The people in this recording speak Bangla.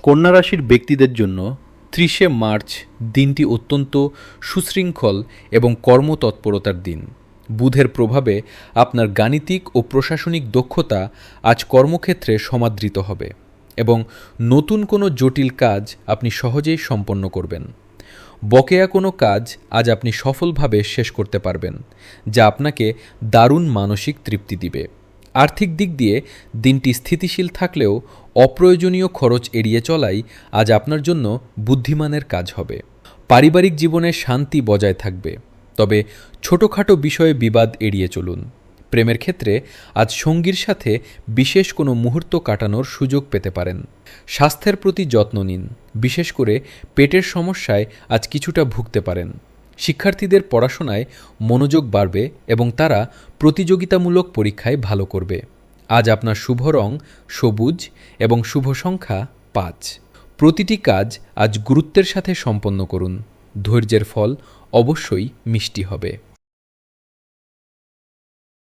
কন্যা রাশির ব্যক্তিদের জন্য 30শে মার্চ দিনটি অত্যন্ত সুশৃঙ্খল এবং কর্মতৎপরতার দিন। বুধের প্রভাবে আপনার গাণিতিক ও প্রশাসনিক দক্ষতা আজ কর্মক্ষেত্রে সমাদৃত হবে এবং নতুন কোনো জটিল কাজ আপনি সহজেই সম্পন্ন করবেন। বকেয়া কোনো কাজ আজ আপনি সফলভাবে শেষ করতে পারবেন, যা আপনাকে দারুণ মানসিক তৃপ্তি দিবে। আর্থিক দিক দিয়ে দিনটি স্থিতিশীল থাকলেও অপ্রয়োজনীয় খরচ এড়িয়ে চলাই আজ আপনার জন্য বুদ্ধিমানের কাজ হবে। পারিবারিক জীবনে শান্তি বজায় থাকবে, তবে ছোটোখাটো বিষয়ে বিবাদ এড়িয়ে চলুন। প্রেমের ক্ষেত্রে আজ সঙ্গীর সাথে বিশেষ কোনো মুহূর্ত কাটানোর সুযোগ পেতে পারেন। স্বাস্থ্যের প্রতি যত্ন নিন, বিশেষ করে পেটের সমস্যায় আজ কিছুটা ভুগতে পারেন। শিক্ষার্থীদের পড়াশোনায় মনোযোগ বাড়বে এবং তারা প্রতিযোগিতামূলক পরীক্ষায় ভালো করবে। আজ আপনার শুভ রং সবুজ এবং শুভ সংখ্যা 5। প্রতিটি কাজ আজ গুরুত্বের সাথে সম্পন্ন করুন। ধৈর্যের ফল অবশ্যই মিষ্টি হবে।